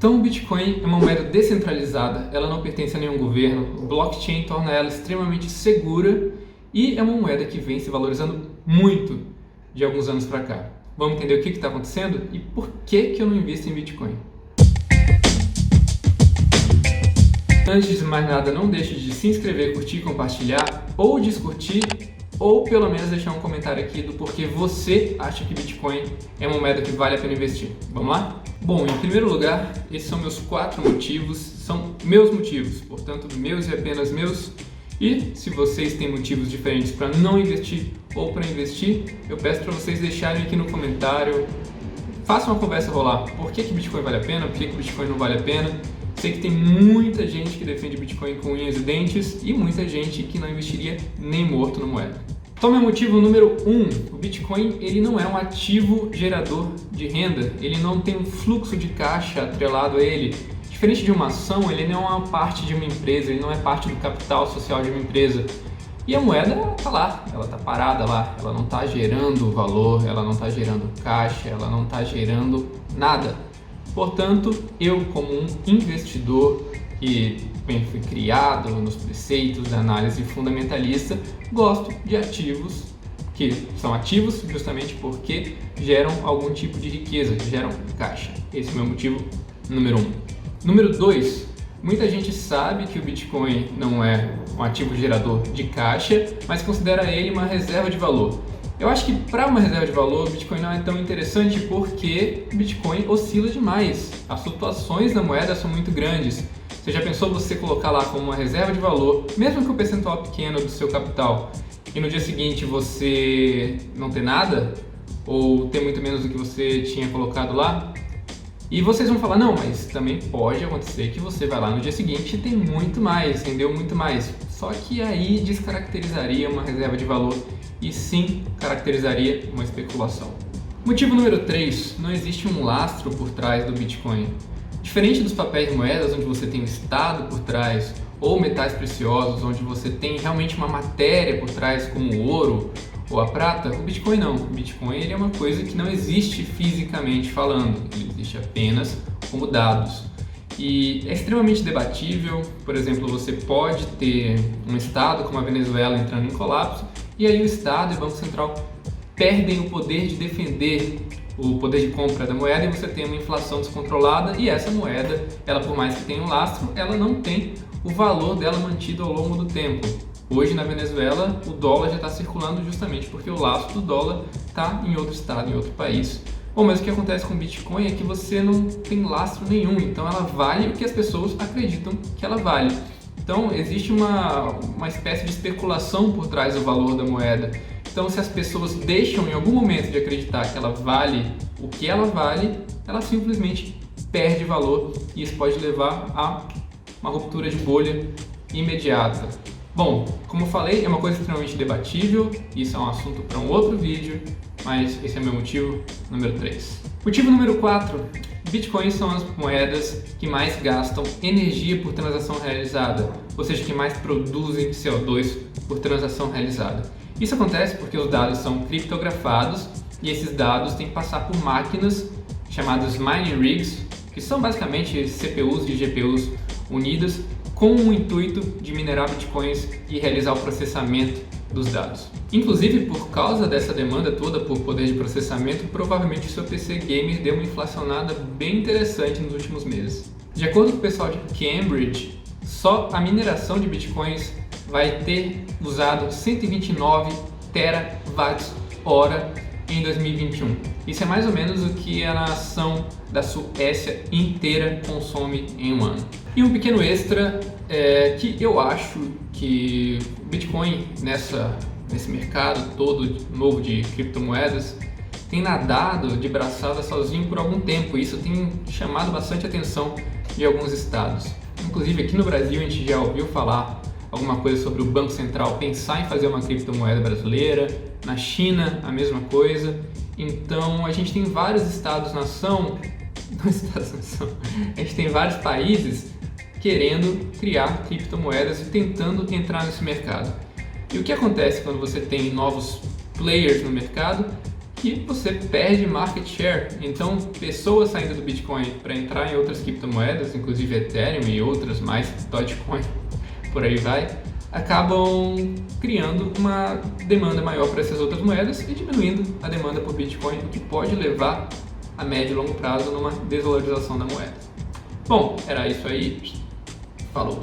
Então o Bitcoin é uma moeda descentralizada, ela não pertence a nenhum governo, o blockchain torna ela extremamente segura e é uma moeda que vem se valorizando muito de alguns anos para cá. Vamos entender o que está acontecendo e por que eu não invisto em Bitcoin. Antes de mais nada, não deixe de se inscrever, curtir, compartilhar ou descurtir, ou pelo menos deixar um comentário aqui do porquê você acha que Bitcoin é uma moeda que vale a pena investir. Vamos lá? Bom, em primeiro lugar, esses são meus 4 motivos, são meus motivos, portanto meus e apenas meus. E se vocês têm motivos diferentes para não investir ou para investir, eu peço para vocês deixarem aqui no comentário, façam uma conversa rolar. Por que Bitcoin vale a pena? Por que Bitcoin não vale a pena? Sei que tem muita gente que defende Bitcoin com unhas e dentes e muita gente que não investiria nem morto na moeda. Então, meu motivo número 1, o Bitcoin ele não é um ativo gerador de renda, ele não tem um fluxo de caixa atrelado a ele. Diferente de uma ação, ele não é uma parte de uma empresa, ele não é parte do capital social de uma empresa. E a moeda está lá, ela está parada lá, ela não está gerando valor, ela não está gerando caixa, ela não está gerando nada. Portanto, eu como um investidor que fui criado nos preceitos da análise fundamentalista, gosto de ativos que são ativos justamente porque geram algum tipo de riqueza, geram caixa. Esse é o meu motivo número 1. Número 2, muita gente sabe que o Bitcoin não é um ativo gerador de caixa, mas considera ele uma reserva de valor. Eu acho que para uma reserva de valor, o Bitcoin não é tão interessante porque o Bitcoin oscila demais. As flutuações na moeda são muito grandes. Você já pensou você colocar lá como uma reserva de valor, mesmo que o percentual pequeno do seu capital, e no dia seguinte você não ter nada, ou ter muito menos do que você tinha colocado lá? E vocês vão falar, não, mas também pode acontecer que você vai lá no dia seguinte e tem muito mais, rendeu muito mais. Só que aí descaracterizaria uma reserva de valor e sim caracterizaria uma especulação. Motivo número 3, não existe um lastro por trás do Bitcoin. Diferente dos papéis e moedas, onde você tem um estado por trás, ou metais preciosos, onde você tem realmente uma matéria por trás, como o ouro ou a prata, o Bitcoin não. O Bitcoin ele é uma coisa que não existe fisicamente falando, ele existe apenas como dados. E é extremamente debatível, por exemplo, você pode ter um estado como a Venezuela entrando em colapso, e aí o Estado e o Banco Central perdem o poder de defender o poder de compra da moeda e você tem uma inflação descontrolada e essa moeda, ela por mais que tenha um lastro, ela não tem o valor dela mantido ao longo do tempo. Hoje na Venezuela o dólar já está circulando justamente porque o lastro do dólar está em outro estado, em outro país. Bom, mas o que acontece com o Bitcoin é que você não tem lastro nenhum, então ela vale o que as pessoas acreditam que ela vale. Então existe uma espécie de especulação por trás do valor da moeda. Então se as pessoas deixam em algum momento de acreditar que ela vale o que ela vale, ela simplesmente perde valor e isso pode levar a uma ruptura de bolha imediata. Bom, como eu falei, é uma coisa extremamente debatível, isso é um assunto para um outro vídeo, mas esse é meu motivo número 3. Motivo número 4, Bitcoins são as moedas que mais gastam energia por transação realizada, ou seja, que mais produzem CO2 por transação realizada. Isso acontece porque os dados são criptografados e esses dados têm que passar por máquinas chamadas mining rigs, que são basicamente CPUs e GPUs unidas com o intuito de minerar bitcoins e realizar o processamento dos dados. Inclusive, por causa dessa demanda toda por poder de processamento, provavelmente o seu PC gamer deu uma inflacionada bem interessante nos últimos meses. De acordo com o pessoal de Cambridge, só a mineração de bitcoins vai ter usado 129 terawatt-hora em 2021. Isso é mais ou menos o que a nação da Suécia inteira consome em um ano. E um pequeno extra é que eu acho que o Bitcoin nesse mercado todo novo de criptomoedas tem nadado de braçada sozinho por algum tempo. Isso tem chamado bastante atenção de alguns estados. Inclusive aqui no Brasil a gente já ouviu falar alguma coisa sobre o Banco Central pensar em fazer uma criptomoeda brasileira, na China a mesma coisa. Então a gente tem vários estados-nação, a gente tem vários países querendo criar criptomoedas e tentando entrar nesse mercado. E o que acontece quando você tem novos players no mercado? e você perde market share. Então, pessoas saindo do Bitcoin para entrar em outras criptomoedas, inclusive Ethereum e outras mais, Dogecoin, por aí vai, acabam criando uma demanda maior para essas outras moedas e diminuindo a demanda por Bitcoin, o que pode levar a médio e longo prazo numa desvalorização da moeda. Bom, era isso aí. Falou!